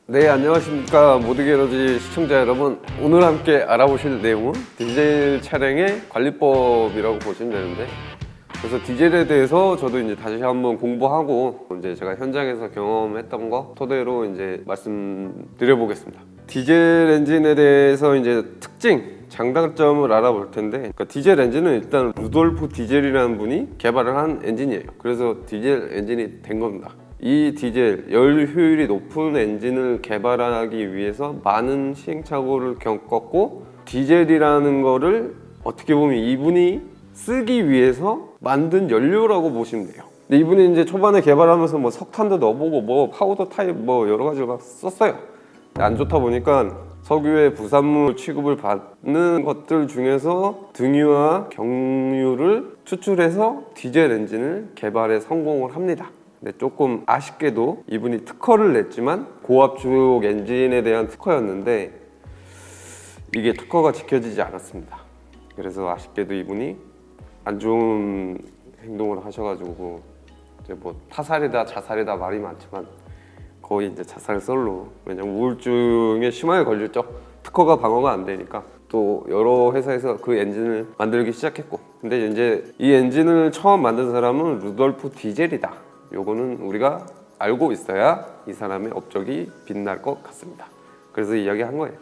네, 안녕하십니까 모두의 에너지 시청자 여러분. 오늘 함께 알아보실 내용은 디젤 차량의 관리법이라고 보시면 되는데, 그래서 디젤에 대해서 저도 이제 다시 한번 공부하고 이제 제가 현장에서 경험했던 거 토대로 이제 말씀드려보겠습니다. 디젤 엔진에 대해서 이제 특징, 장단점을 알아볼 텐데, 그러니까 디젤 엔진은 일단 루돌프 디젤이라는 분이 개발을 한 엔진이에요. 그래서 디젤 엔진이 된 겁니다. 이 디젤, 열 효율이 높은 엔진을 개발하기 위해서 많은 시행착오를 겪었고, 디젤이라는 거를 어떻게 보면 이분이 쓰기 위해서 만든 연료라고 보시면 돼요. 근데 이분이 이제 초반에 개발하면서 뭐 석탄도 넣어보고 뭐 파우더 타입 뭐 여러 가지를 막 썼어요. 안 좋다 보니까 석유의 부산물 취급을 받는 것들 중에서 등유와 경유를 추출해서 디젤 엔진을 개발에 성공을 합니다. 근데 조금 아쉽게도 이분이 특허를 냈지만 고압축 엔진에 대한 특허였는데 이게 특허가 지켜지지 않았습니다. 그래서 아쉽게도 이분이 안 좋은 행동을 하셔가지고 이제 뭐 타살이다 자살이다 말이 많지만 거의 이제 자살설로, 왜냐면 우울증에 심하게 걸렸죠. 특허가 방어가 안 되니까. 또 여러 회사에서 그 엔진을 만들기 시작했고, 근데 이제 이 엔진을 처음 만든 사람은 루돌프 디젤이다. 요거는 우리가 알고 있어야 이 사람의 업적이 빛날 것 같습니다. 그래서 이야기한 거예요.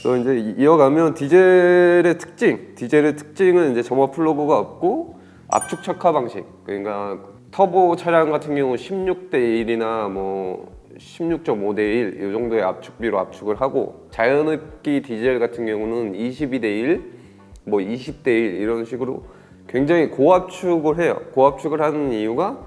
또 이제 이어가면 디젤의 특징은 이제 점화 플러그가 없고 압축 척화 방식. 그러니까 터보 차량 같은 경우 16대 1이나 뭐 16.5대 1 이 정도의 압축비로 압축을 하고, 자연흡기 디젤 같은 경우는 22대 1, 뭐 20대 1 이런 식으로 굉장히 고압축을 해요. 고압축을 하는 이유가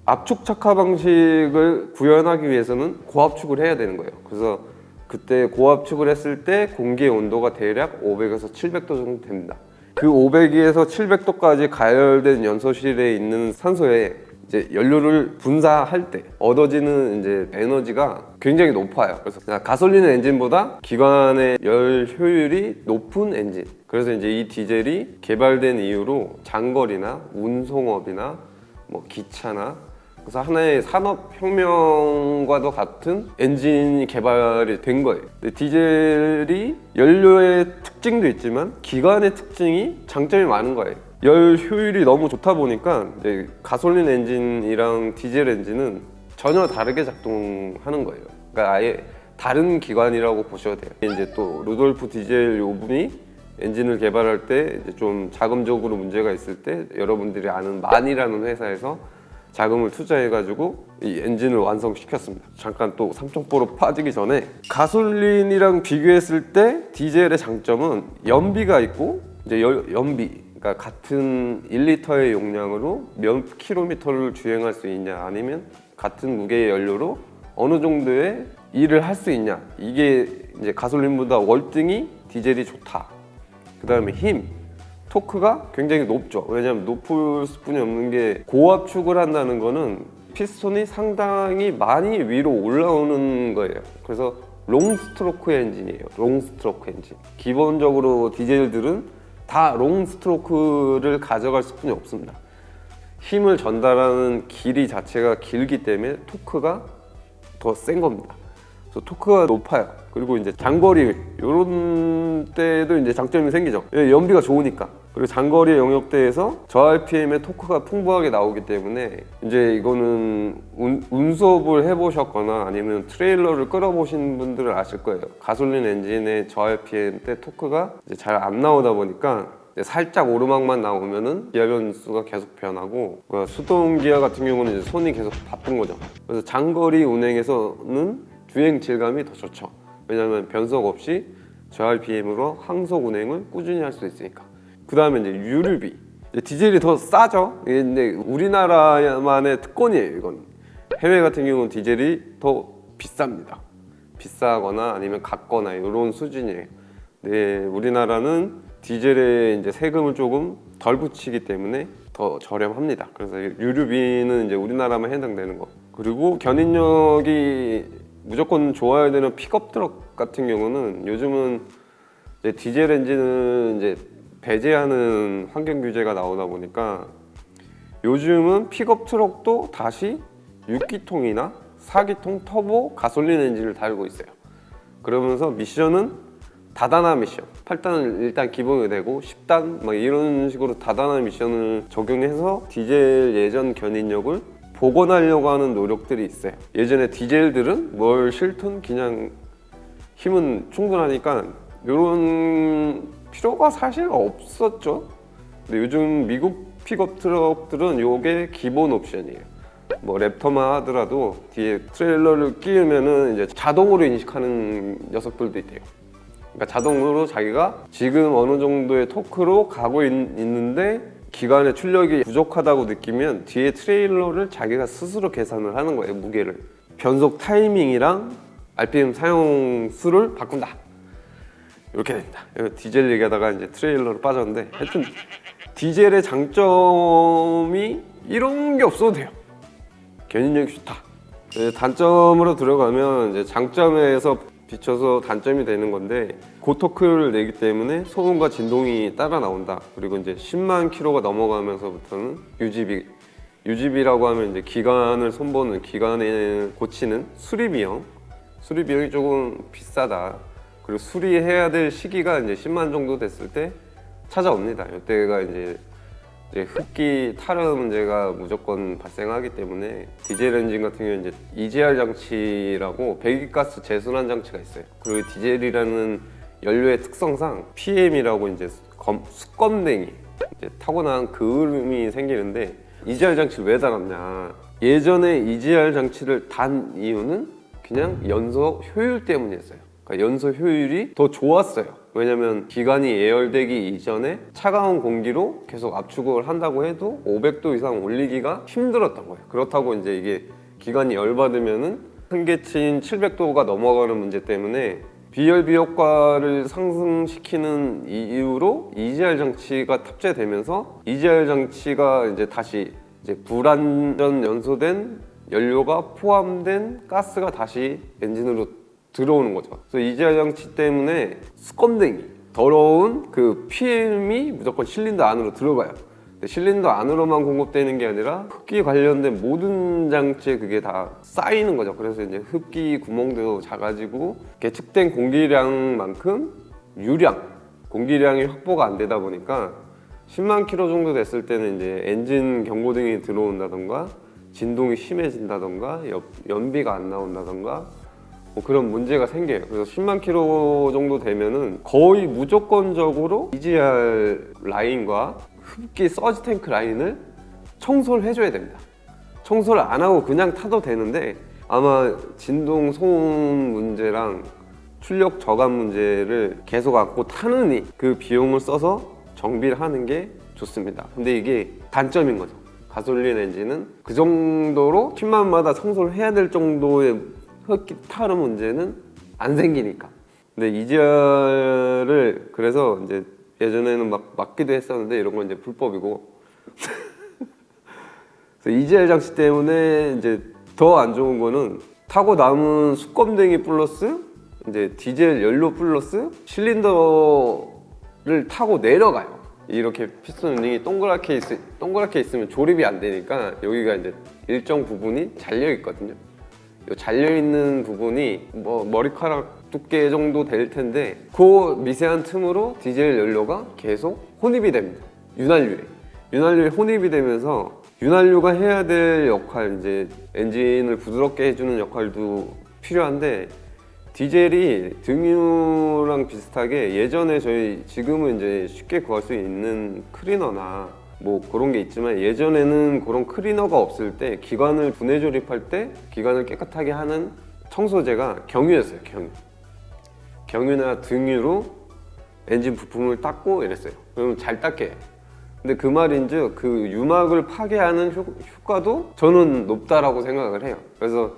압축 척화 방식을 구현하기 위해서는 고압축을 해야 되는 거예요. 그래서 그때 고압축을 했을 때 공기의 온도가 대략 500에서 700도 정도 됩니다. 그 500에서 700도까지 가열된 연소실에 있는 산소에 이제 연료를 분사할 때 얻어지는 이제 에너지가 굉장히 높아요. 그래서 가솔린 엔진보다 기관의 열 효율이 높은 엔진. 그래서 이제 이 디젤이 개발된 이유로 장거리나 운송업이나 뭐 기차나, 그래서 하나의 산업혁명과도 같은 엔진이 개발이 된 거예요. 근데 디젤이 연료의 특징도 있지만 기관의 특징이 장점이 많은 거예요. 열 효율이 너무 좋다 보니까 이제 가솔린 엔진이랑 디젤 엔진은 전혀 다르게 작동하는 거예요. 그러니까 아예 다른 기관이라고 보셔야 돼요. 이제 또 루돌프 디젤 요 분이 엔진을 개발할 때 이제 좀 자금적으로 문제가 있을 때 여러분들이 아는 만이라는 회사에서 자금을 투자해가지고 이 엔진을 완성시켰습니다. 잠깐 또 삼천포로 빠지기 전에, 가솔린이랑 비교했을 때 디젤의 장점은 연비가 있고, 이제 연비, 그러니까 같은 1리터의 용량으로 몇 킬로미터를 주행할 수 있냐, 아니면 같은 무게의 연료로 어느 정도의 일을 할 수 있냐, 이게 이제 가솔린보다 월등히 디젤이 좋다. 그 다음에 힘, 토크가 굉장히 높죠. 왜냐하면 높을 수뿐이 없는 게, 고압축을 한다는 거는 피스톤이 상당히 많이 위로 올라오는 거예요. 그래서 롱스트로크 엔진이에요. 롱스트로크 엔진. 기본적으로 디젤들은 다 롱스트로크를 가져갈 수뿐이 없습니다. 힘을 전달하는 길이 자체가 길기 때문에 토크가 더 센 겁니다. 그래서 토크가 높아요. 그리고 이제 장거리 이런 때도 이제 장점이 생기죠. 연비가 좋으니까. 그리고 장거리 영역대에서 저RPM의 토크가 풍부하게 나오기 때문에, 이제 이거는 운수업을 해보셨거나 아니면 트레일러를 끌어보신 분들은 아실 거예요. 가솔린 엔진의 저RPM 때 토크가 잘 안 나오다 보니까 살짝 오르막만 나오면은 기아 변수가 계속 변하고, 수동 기아 같은 경우는 이제 손이 계속 바쁜 거죠. 그래서 장거리 운행에서는 주행 질감이 더 좋죠. 왜냐하면 변속 없이 저RPM으로 항속 운행을 꾸준히 할 수 있으니까. 그 다음에 이제 유류비. 디젤이 더 싸죠. 근데 우리나라만의 특권이에요, 이건. 해외 같은 경우는 디젤이 더 비쌉니다. 비싸거나 아니면 같거나 이런 수준이에요. 근데 우리나라는 디젤에 이제 세금을 조금 덜 붙이기 때문에 더 저렴합니다. 그래서 유류비는 이제 우리나라만 해당되는 거. 그리고 견인력이 무조건 좋아야 되는 픽업 트럭 같은 경우는 요즘은 이제 디젤 엔진은 이제 배제하는 환경 규제가 나오다 보니까 요즘은 픽업 트럭도 다시 6기통이나 4기통 터보 가솔린 엔진을 달고 있어요. 그러면서 미션은 다단한 미션, 8단은 일단 기본이 되고 10단 막 이런 식으로 다단한 미션을 적용해서 디젤 예전 견인력을 복원하려고 하는 노력들이 있어요. 예전에 디젤들은 뭘 실든 그냥 힘은 충분하니까 이런 필요가 사실 없었죠. 근데 요즘 미국 픽업 트럭들은 이게 기본 옵션이에요. 뭐 랩터만 하더라도 뒤에 트레일러를 끼우면은 이제 자동으로 인식하는 녀석들도 있대요. 그러니까 자동으로 자기가 지금 어느 정도의 토크로 가고 있는데 기관의 출력이 부족하다고 느끼면 뒤에 트레일러를 자기가 스스로 계산을 하는 거예요. 무게를. 변속 타이밍이랑 RPM 사용 수를 바꾼다. 이렇게 됩니다. 디젤 얘기하다가 이제 트레일러로 빠졌는데 하여튼 디젤의 장점이 이런 게 없어도 돼요. 견인력이 좋다. 단점으로 들어가면 이제 장점에서 비춰서 단점이 되는 건데 고토크를 내기 때문에 소음과 진동이 따라 나온다. 그리고 이제 10만 킬로가 넘어가면서부터는 유지비라고 하면 이제 기관을 손보는, 기관을 고치는 수리비용이 조금 비싸다. 그리고 수리해야 될 시기가 이제 10만 정도 됐을 때 찾아옵니다. 이때가 이제 흡기 탈원 문제가 무조건 발생하기 때문에 디젤 엔진 같은 경우는 이제 EGR 장치라고 배기가스 재순환 장치가 있어요. 그리고 디젤이라는 연료의 특성상 PM이라고 이제 수검냉이 이제 타고난 그을음이 생기는데 EGR 장치를 왜 달았냐? 예전에 EGR 장치를 단 이유는 그냥 연소 효율 때문이었어요. 그러니까 연소 효율이 더 좋았어요. 왜냐면 기관이 예열되기 이전에 차가운 공기로 계속 압축을 한다고 해도 500도 이상 올리기가 힘들었던 거예요. 그렇다고 이제 이게 기관이 열받으면은 한계치인 700도가 넘어가는 문제 때문에 비열비 효과를 상승시키는 이유로 EGR 장치가 탑재되면서 EGR 장치가 이제 다시 불완전 연소된 연료가 포함된 가스가 다시 엔진으로 들어오는 거죠. 그래서 EGR 장치 때문에 수검댕이, 더러운 그 PM이 무조건 실린더 안으로 들어가요. 근데 실린더 안으로만 공급되는 게 아니라 흡기 관련된 모든 장치에 그게 다 쌓이는 거죠. 그래서 이제 흡기 구멍도 작아지고 계측된 공기량만큼 공기량이 확보가 안 되다 보니까 10만 킬로 정도 됐을 때는 이제 엔진 경고등이 들어온다던가 진동이 심해진다던가 연비가 안 나온다던가 뭐 그런 문제가 생겨요. 그래서 10만 킬로 정도 되면은 거의 무조건적으로 EGR 라인과 흡기 서지 탱크 라인을 청소를 해줘야 됩니다. 청소를 안 하고 그냥 타도 되는데 아마 진동 소음 문제랑 출력 저감 문제를 계속 안고 타느니 그 비용을 써서 정비를 하는 게 좋습니다. 근데 이게 단점인 거죠. 가솔린 엔진은 그 정도로 10만마다 청소를 해야 될 정도의 흡기 탈원 문제는 안 생기니까. 근데 EGR을 그래서 이제 예전에는 막 막기도 했었는데 이런 건 이제 불법이고. 그래서 EGR 장치 때문에 이제 더 안 좋은 거는 타고 남은 수검댕이 플러스 이제 디젤 연료 플러스 실린더를 타고 내려가요. 이렇게 피스톤 링이 동그랗게 있으면 조립이 안 되니까 여기가 이제 일정 부분이 잘려 있거든요. 이 잘려 있는 부분이 뭐 머리카락 두께 정도 될 텐데 그 미세한 틈으로 디젤 연료가 계속 혼입이 됩니다. 윤활유에 혼입이 되면서 윤활유가 해야 될 역할, 이제 엔진을 부드럽게 해주는 역할도 필요한데 디젤이 등유랑 비슷하게 예전에 지금은 이제 쉽게 구할 수 있는 클리너나 뭐 그런 게 있지만 예전에는 그런 클리너가 없을 때 기관을 분해 조립할 때 기관을 깨끗하게 하는 청소제가 경유였어요. 경유나 등유로 엔진 부품을 닦고 이랬어요. 그러면 잘 닦게. 근데 그 말인즉 그 유막을 파괴하는 효과도 저는 높다라고 생각을 해요. 그래서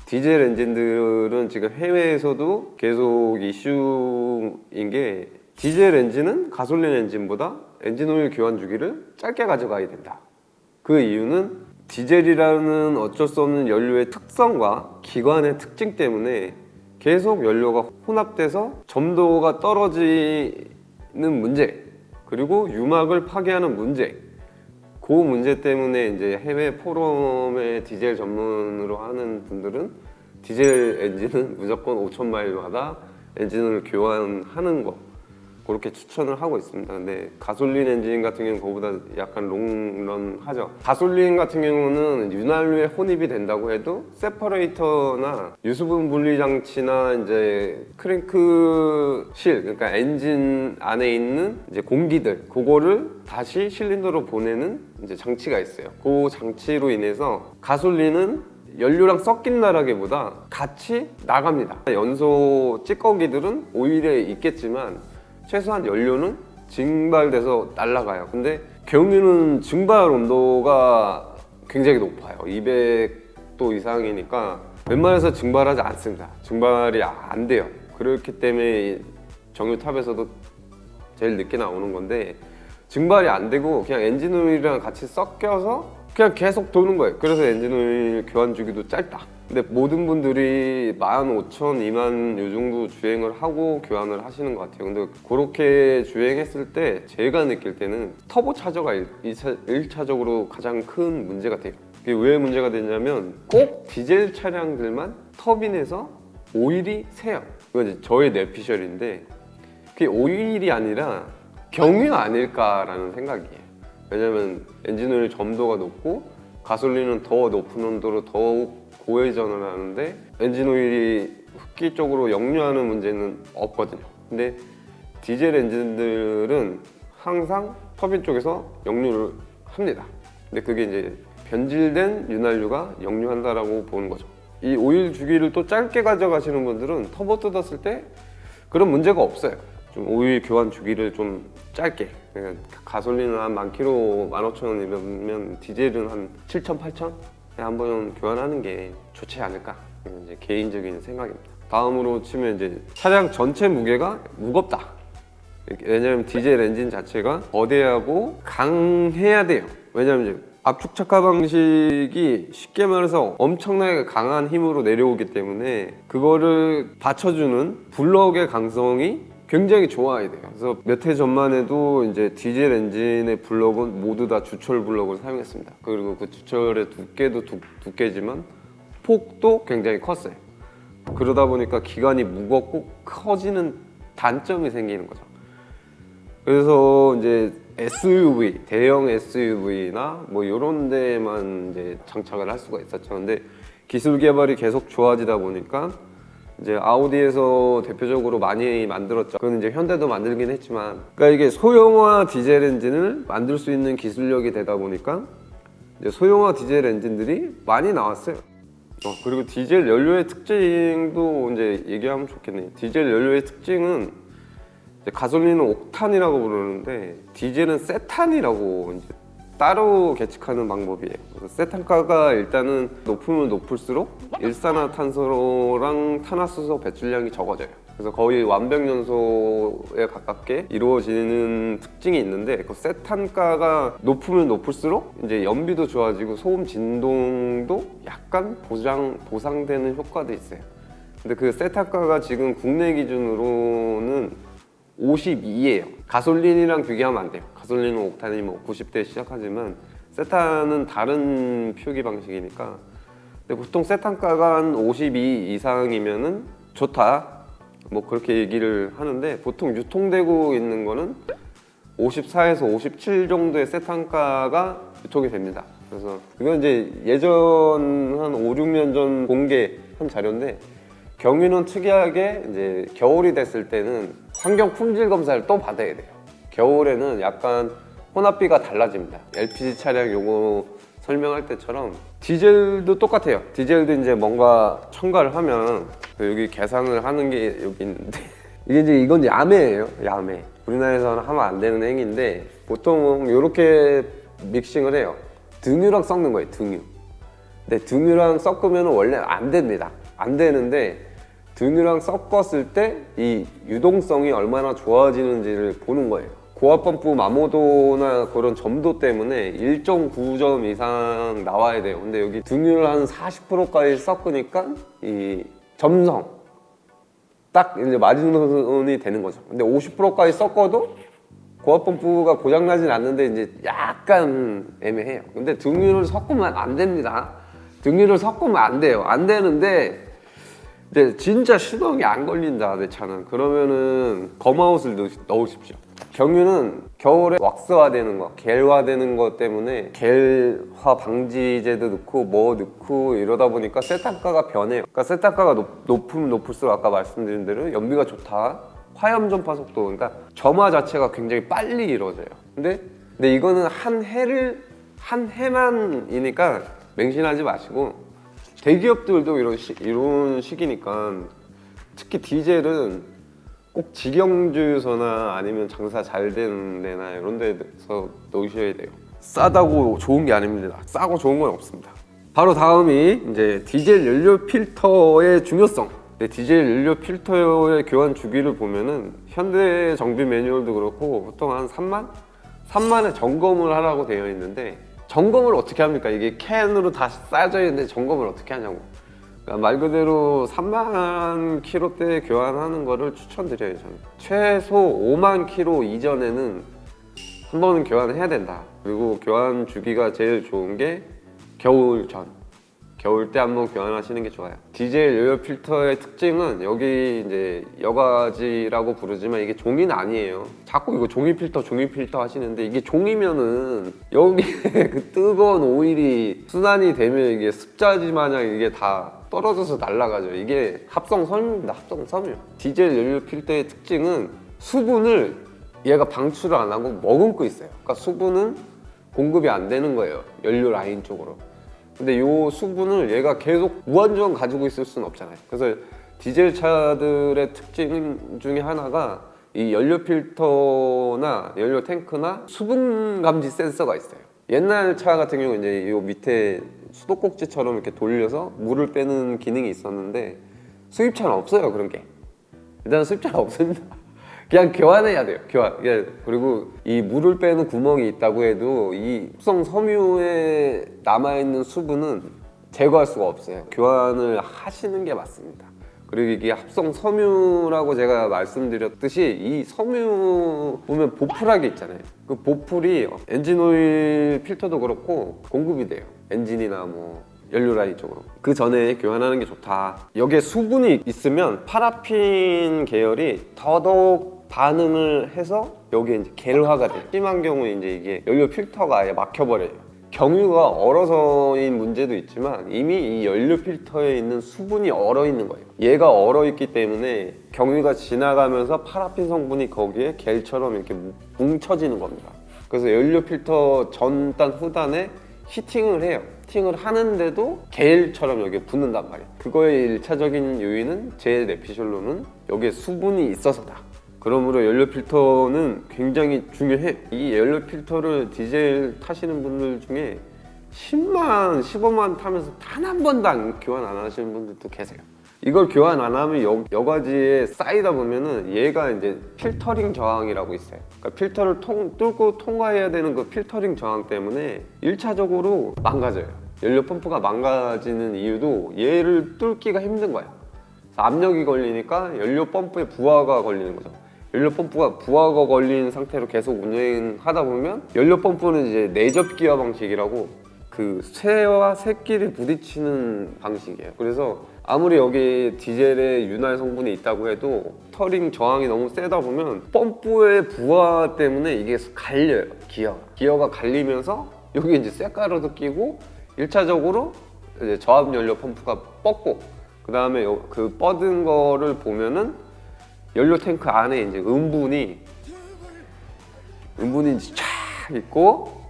디젤 엔진들은 지금 해외에서도 계속 이슈인 게 디젤 엔진은 가솔린 엔진보다 엔진 오일 교환 주기를 짧게 가져가야 된다. 그 이유는 디젤이라는 어쩔 수 없는 연료의 특성과 기관의 특징 때문에 계속 연료가 혼합돼서 점도가 떨어지는 문제, 그리고 유막을 파괴하는 문제, 그 문제 때문에 이제 해외 포럼에 디젤 전문으로 하는 분들은 디젤 엔진은 무조건 5,000마일마다 엔진을 교환하는 거 그렇게 추천을 하고 있습니다. 근데 가솔린 엔진 같은 경우는 그거보다 약간 롱런하죠. 가솔린 같은 경우는 윤활유에 혼입이 된다고 해도 세퍼레이터나 유수분 분리 장치나 이제 크랭크실, 그러니까 엔진 안에 있는 이제 공기들 그거를 다시 실린더로 보내는 이제 장치가 있어요. 그 장치로 인해서 가솔린은 연료랑 섞인다라기보다 같이 나갑니다. 연소 찌꺼기들은 오일에 있겠지만 최소한 연료는 증발돼서 날아가요. 근데 경유는 증발 온도가 굉장히 높아요. 200도 이상이니까 웬만해서 증발하지 않습니다. 증발이 안 돼요. 그렇기 때문에 정유탑에서도 제일 늦게 나오는 건데 증발이 안 되고 그냥 엔진 오일이랑 같이 섞여서 그냥 계속 도는 거예요. 그래서 엔진 오일 교환 주기도 짧다. 근데 모든 분들이 15,000, 2만 요 정도 주행을 하고 교환을 하시는 것 같아요. 근데 그렇게 주행했을 때 제가 느낄 때는 터보 차저가 1차적으로 가장 큰 문제가 돼요. 이게 왜 문제가 되냐면 꼭 디젤 차량들만 터빈에서 오일이 새요. 이건 이제 저의 뇌피셜인데 그게 오일이 아니라 경유 아닐까라는 생각이에요. 왜냐면 엔진오일 점도가 높고 가솔린은 더 높은 온도로 더욱 고회전을 하는데 엔진오일이 흡기 쪽으로 역류하는 문제는 없거든요. 근데 디젤 엔진들은 항상 터빈 쪽에서 역류를 합니다. 근데 그게 이제 변질된 윤활유가 역류한다라고 보는 거죠. 이 오일 주기를 또 짧게 가져가시는 분들은 터보 뜯었을 때 그런 문제가 없어요. 좀 오일 교환 주기를 좀 짧게, 그러니까 가솔린은 한 10,000km, 15,000원이면 디젤은 한 7,000, 8,000? 한번 교환하는 게 좋지 않을까, 이제 개인적인 생각입니다. 다음으로 치면 이제 차량 전체 무게가 무겁다. 왜냐면 디젤 엔진 자체가 거대하고 강해야 돼요. 왜냐면 이제 압축 착화 방식이 쉽게 말해서 엄청나게 강한 힘으로 내려오기 때문에 그거를 받쳐주는 블럭의 강성이 굉장히 좋아야 돼요. 그래서 몇 해 전만 해도 이제 디젤 엔진의 블럭은 모두 다 주철 블럭을 사용했습니다. 그리고 그 주철의 두께도 두께지만 폭도 굉장히 컸어요. 그러다 보니까 기관이 무겁고 커지는 단점이 생기는 거죠. 그래서 이제 SUV, 대형 SUV나 뭐 이런 데만 이제 장착을 할 수가 있었죠. 근데 기술 개발이 계속 좋아지다 보니까 이제 아우디에서 대표적으로 많이 만들었죠. 그건 이제 현대도 만들긴 했지만, 그러니까 이게 소형화 디젤 엔진을 만들 수 있는 기술력이 되다 보니까 이제 소형화 디젤 엔진들이 많이 나왔어요. 그리고 디젤 연료의 특징도 이제 얘기하면 좋겠네요. 디젤 연료의 특징은 이제 가솔린은 옥탄이라고 부르는데 디젤은 세탄이라고 이제 따로 계측하는 방법이에요. 그래서 세탄가가 일단은 높으면 높을수록 일산화탄소랑 탄화수소 배출량이 적어져요. 그래서 거의 완벽 연소에 가깝게 이루어지는 특징이 있는데 그 세탄가가 높으면 높을수록 이제 연비도 좋아지고 소음 진동도 약간 보상되는 효과도 있어요. 근데 그 세탄가가 지금 국내 기준으로는 52예요. 가솔린이랑 비교하면 안 돼요. 가솔린은 옥탄이 뭐 90대 시작하지만 세탄은 다른 표기 방식이니까. 근데 보통 세탄가가 한 52 이상이면은 좋다, 뭐 그렇게 얘기를 하는데 보통 유통되고 있는 거는 54에서 57 정도의 세탄가가 유통이 됩니다. 그래서 이건 이제 예전 한 5, 6년 전 공개한 자료인데 경유는 특이하게 이제 겨울이 됐을 때는 환경 품질 검사를 또 받아야 돼요. 겨울에는 약간 혼합비가 달라집니다. LPG 차량 요거 설명할 때처럼 디젤도 똑같아요. 디젤도 이제 뭔가 첨가를 하면 여기 계산을 하는 게 여기 있는데 이건 야매예요. 야매. 우리나라에서는 하면 안 되는 행위인데 보통 이렇게 믹싱을 해요. 등유랑 섞는 거예요. 등유. 근데 등유랑 섞으면 원래 안 됩니다. 안 되는데 등유랑 섞었을 때 이 유동성이 얼마나 좋아지는지를 보는 거예요. 고압 펌프 마모도나 그런 점도 때문에 1.9점 이상 나와야 돼요. 근데 여기 등유를 한 40%까지 섞으니까 이 점성 딱 이제 마지노선이 되는 거죠. 근데 50%까지 섞어도 고압 펌프가 고장나진 않는데 이제 약간 애매해요. 근데 등유를 섞으면 안 됩니다. 등유를 섞으면 안 돼요. 안 되는데 근데 진짜 시동이 안 걸린다 내 차는, 그러면은 검아웃을 넣으십시오. 경유는 겨울에 왁스화되는 거, 겔화되는 거 때문에 겔화 방지제도 넣고 뭐 넣고 이러다 보니까 세탁가가 변해요. 그러니까 세탁가가 높으면 높을수록 아까 말씀드린 대로 연비가 좋다, 화염 전파 속도, 그러니까 점화 자체가 굉장히 빨리 이루어져요. 근데 이거는 한 해만이니까 맹신하지 마시고, 대기업들도 이런 식이니까, 특히 디젤은 꼭 직영주유소나 아니면 장사 잘 되는 데나 이런 데서 넣으셔야 돼요. 싸다고 좋은 게 아닙니다. 싸고 좋은 건 없습니다. 바로 다음이 이제 디젤 연료 필터의 중요성. 디젤 연료 필터의 교환 주기를 보면은 현대 정비 매뉴얼도 그렇고 보통 한 3만에 점검을 하라고 되어 있는데, 점검을 어떻게 합니까? 이게 캔으로 다 쌓여져 있는데 점검을 어떻게 하냐고. 그러니까 말 그대로 3만 킬로대 교환하는 거를 추천드려요. 저는 최소 5만 킬로 이전에는 한 번은 교환을 해야 된다. 그리고 교환 주기가 제일 좋은 게 겨울 때 한번 교환하시는 게 좋아요. 디젤 연료 필터의 특징은, 여기 이제 여과지라고 부르지만 이게 종이는 아니에요. 자꾸 이거 종이 필터 하시는데, 이게 종이면은 여기에 그 뜨거운 오일이 순환이 되면 이게 습자지 마냥 이게 다 떨어져서 날아가죠. 이게 합성섬유입니다. 합성섬유. 디젤 연료 필터의 특징은 수분을 얘가 방출을 안 하고 머금고 있어요. 그러니까 수분은 공급이 안 되는 거예요, 연료 라인 쪽으로. 근데 이 수분을 얘가 계속 무한정 가지고 있을 수는 없잖아요. 그래서 디젤 차들의 특징 중에 하나가 이 연료 필터나 연료 탱크나 수분 감지 센서가 있어요. 옛날 차 같은 경우 이제 이 밑에 수도꼭지처럼 이렇게 돌려서 물을 빼는 기능이 있었는데, 수입차는 없어요, 그런 게. 일단 수입차는 없습니다. 그냥 교환해야 돼요, 교환. 그리고 이 물을 빼는 구멍이 있다고 해도 이 합성 섬유에 남아있는 수분은 제거할 수가 없어요. 교환을 하시는 게 맞습니다. 그리고 이게 합성 섬유라고 제가 말씀드렸듯이, 이 섬유 보면 보풀하게 있잖아요. 그 보풀이 엔진 오일 필터도 그렇고 공급이 돼요. 엔진이나 뭐 연료 라인 쪽으로. 그 전에 교환하는 게 좋다. 여기에 수분이 있으면 파라핀 계열이 더더욱 반응을 해서 여기에 이제 겔화가 돼요. 심한 경우에 이제 이게 연료 필터가 아예 막혀버려요. 경유가 얼어서인 문제도 있지만 이미 이 연료 필터에 있는 수분이 얼어 있는 거예요. 얘가 얼어 있기 때문에 경유가 지나가면서 파라핀 성분이 거기에 겔처럼 이렇게 뭉쳐지는 겁니다. 그래서 연료 필터 전단 후단에 히팅을 해요. 히팅을 하는데도 겔처럼 여기에 붙는단 말이에요. 그거의 1차적인 요인은 제 뇌피셜로는 여기에 수분이 있어서다. 그러므로 연료 필터는 굉장히 중요해. 이 연료 필터를 디젤 타시는 분들 중에 10만, 15만 타면서 단 한 번도 교환 안 하시는 분들도 계세요. 이걸 교환 안 하면 여과지에 쌓이다 보면은 얘가 이제 필터링 저항이라고 있어요. 그러니까 필터를 뚫고 통과해야 되는 그 필터링 저항 때문에 1차적으로 망가져요. 연료 펌프가 망가지는 이유도 얘를 뚫기가 힘든 거예요. 압력이 걸리니까 연료 펌프에 부하가 걸리는 거죠. 연료 펌프가 부하가 걸린 상태로 계속 운행하다 보면, 연료 펌프는 이제 내접 기화 방식이라고 그 쇠와 쇠끼리 부딪히는 방식이에요. 그래서 아무리 여기 디젤에 윤활 성분이 있다고 해도 터링 저항이 너무 세다 보면 펌프의 부하 때문에 이게 갈려요. 기어가 갈리면서 여기 이제 쇠가루도 끼고 1차적으로 이제 저압 연료 펌프가 뻗고, 그 다음에 그 뻗은 거를 보면은 연료 탱크 안에 이제 음분이 이제 쫙 있고,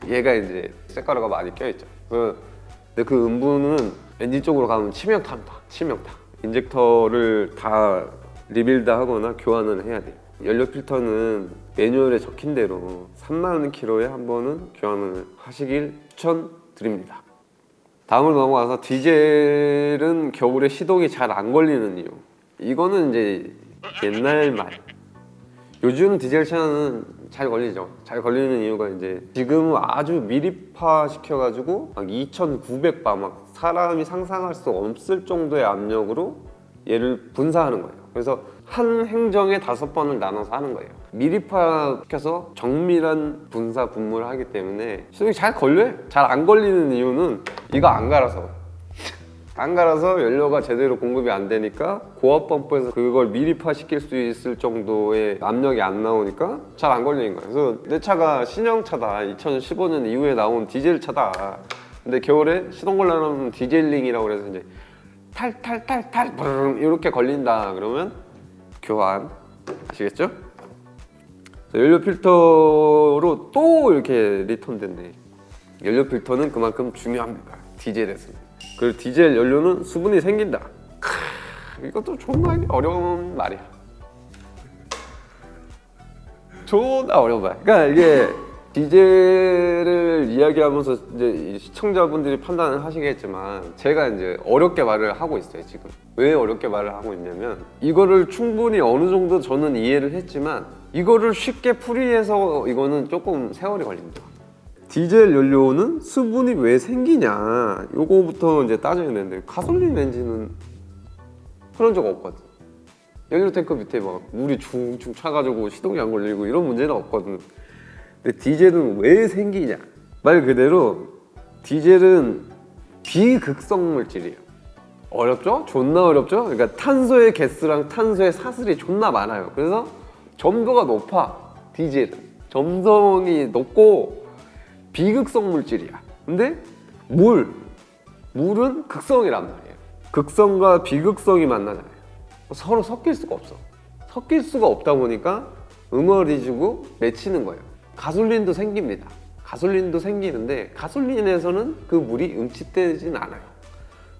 얘가 이제 쇠가루가 많이 껴있죠. 근데 그 음분은 엔진 쪽으로 가면 치명타입니다. 치명타. 인젝터를 다 리빌드 하거나 교환을 해야 돼요. 연료 필터는 매뉴얼에 적힌 대로 3만 킬로에 한 번은 교환을 하시길 추천드립니다. 다음으로 넘어가서 디젤은 겨울에 시동이 잘 안 걸리는 이유. 이거는 이제 옛날 말. 요즘 디젤 차는 잘 걸리죠. 잘 걸리는 이유가 이제 지금은 아주 미립화 시켜가지고 막 2,900바 막 사람이 상상할 수 없을 정도의 압력으로 얘를 분사하는 거예요. 그래서 한 행정에 5번을 나눠서 하는 거예요. 미립화 시켜서 정밀한 분사 분무를 하기 때문에 시동이 잘 걸려요. 잘 안 걸리는 이유는 이거 안 갈아서 안 갈아서 연료가 제대로 공급이 안 되니까 고압 펌프에서 그걸 미리파시킬 수 있을 정도의 압력이 안 나오니까 잘 안 걸리는 거야. 그래서 내 차가 신형차다, 2015년 이후에 나온 디젤 차다. 근데 겨울에 시동 걸려면 디젤링이라고 그래서 이제 탈탈탈탈 이렇게 걸린다 그러면 교환. 아시겠죠? 연료 필터로 또 이렇게 리턴된대. 연료 필터는 그만큼 중요합니다, 디젤에서는. 그리고 디젤 연료는 수분이 생긴다. 이것도 존나 어려운 말이야. 존나 어려운 말. 그러니까 이게 디젤을 이야기하면서 이제 시청자분들이 판단을 하시겠지만 제가 이제 어렵게 말을 하고 있어요 지금. 왜 어렵게 말을 하고 있냐면 이거를 충분히 어느 정도 저는 이해를 했지만 이거를 쉽게 풀이해서 이거는 조금 세월이 걸립니다. 디젤 연료는 수분이 왜 생기냐 요거부터 이제 따져야 되는데 가솔린 엔진은 그런 적 없거든. 연료 탱크 밑에 막 물이 충충 차가지고 시동이 안 걸리고 이런 문제는 없거든. 근데 디젤은 왜 생기냐? 말 그대로 디젤은 비극성 물질이에요. 어렵죠? 존나 어렵죠? 그러니까 탄소의 가스랑 탄소의 사슬이 존나 많아요. 그래서 점도가 높아. 디젤은 점성이 높고 비극성 물질이야. 근데 물은 극성이란 말이에요. 극성과 비극성이 만나잖아요. 서로 섞일 수가 없어. 섞일 수가 없다 보니까 응어리지고 맺히는 거예요. 가솔린도 생깁니다. 가솔린도 생기는데 가솔린에서는 그 물이 응치되진 않아요.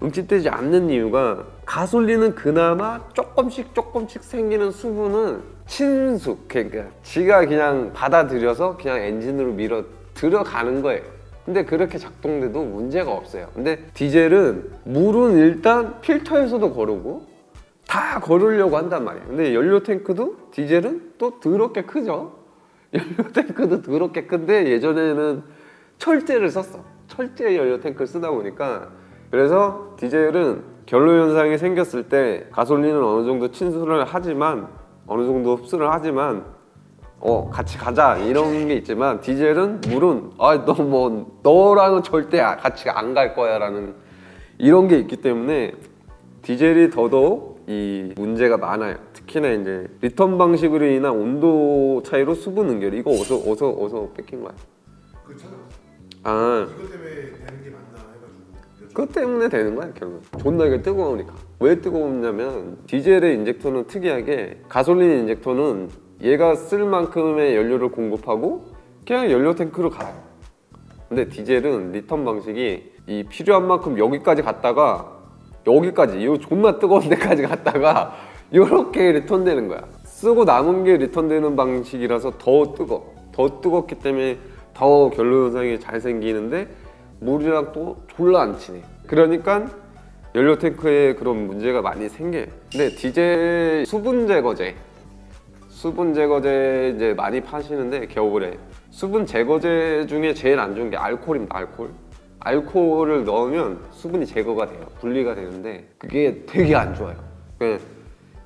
응치되지 않는 이유가 가솔린은 그나마 조금씩 생기는 수분은 친수, 그러니까 지가 그냥 받아들여서 그냥 엔진으로 밀어 들어가는 거예요. 근데 그렇게 작동돼도 문제가 없어요. 근데 디젤은 물은 일단 필터에서도 거르고 다 거르려고 한단 말이에요. 근데 연료 탱크도 디젤은 또 더럽게 크죠. 연료 탱크도 더럽게 큰데 예전에는 철제를 썼어. 철제 연료 탱크를 쓰다 보니까 그래서 디젤은 결로 현상이 생겼을 때 가솔린은 어느 정도 친수를 하지만 어느 정도 흡수를 하지만 같이 가자 이런 게 있지만 디젤은 물은 너 뭐 너랑은 절대 같이 안 갈 거야 라는 이런 게 있기 때문에 디젤이 더더욱 이 문제가 많아요. 특히나 이제 리턴 방식으로 인한 온도 차이로 수분 응결. 이거 어디서 뺏긴 거야? 그 찾아봤어. 이것 때문에 되는 게 맞나 해가지고. 그것 때문에 되는 거야 결국. 존나 이게 뜨거우니까. 왜 뜨거웠냐면 디젤의 인젝터는 특이하게 가솔린 인젝터는 얘가 쓸 만큼의 연료를 공급하고 그냥 연료 탱크로 가요. 근데 디젤은 리턴 방식이 이 필요한 만큼 여기까지 갔다가 여기까지 이 존나 뜨거운 데까지 갔다가 이렇게 리턴되는 거야. 쓰고 남은 게 리턴되는 방식이라서 더 뜨겁기 때문에 더 결로 현상이 잘 생기는데 물이랑 또 졸라 안 친해. 그러니까 연료 탱크에 그런 문제가 많이 생겨요. 근데 디젤 수분 제거제 이제 많이 파시는데 겨울에 수분 제거제 중에 제일 안 좋은 게 알코올입니다. 알코올을 넣으면 수분이 제거가 돼요. 분리가 되는데 그게 되게 안 좋아요.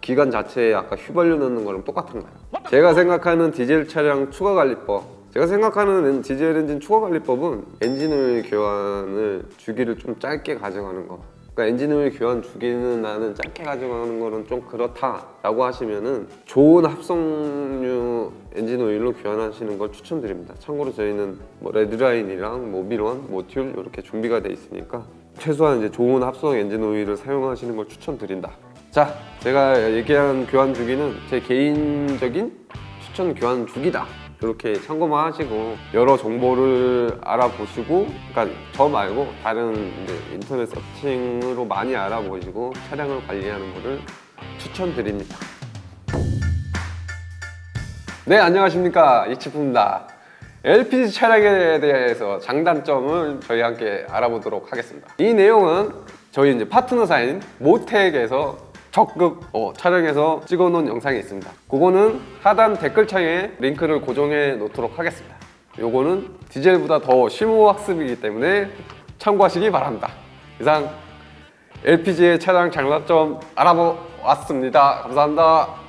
기관 자체에 아까 휘발유 넣는 거랑 똑같은 거예요. 제가 생각하는 디젤 차량 추가 관리법, 제가 생각하는 디젤 엔진 추가 관리법은 엔진오일 교환을 주기를 좀 짧게 가져가는 거. 그러니까 엔진오일 교환 주기는 나는 짧게 가져가는 거는 좀 그렇다라고 하시면은 좋은 합성유 엔진오일로 교환하시는 걸 추천드립니다. 참고로 저희는 뭐 레드라인이랑 모빌원, 모듈 이렇게 준비가 돼 있으니까 최소한 이제 좋은 합성 엔진오일을 사용하시는 걸 추천드린다. 자, 제가 얘기한 교환 주기는 제 개인적인 추천 교환 주기다. 이렇게 참고만 하시고 여러 정보를 알아보시고, 그러니까 저 말고 다른 이제 인터넷 서칭으로 많이 알아보시고 차량을 관리하는 것을 추천드립니다. 네, 안녕하십니까, 이치프입니다. LPG 차량에 대해서 장단점을 저희 함께 알아보도록 하겠습니다. 이 내용은 저희 이제 파트너사인 모텍에서 적극 촬영해서 찍어놓은 영상이 있습니다. 그거는 하단 댓글창에 링크를 고정해 놓도록 하겠습니다. 요거는 디젤보다 더 실무 학습이기 때문에 참고하시기 바랍니다. 이상 LPG의 차량 장단점 알아보았습니다. 감사합니다.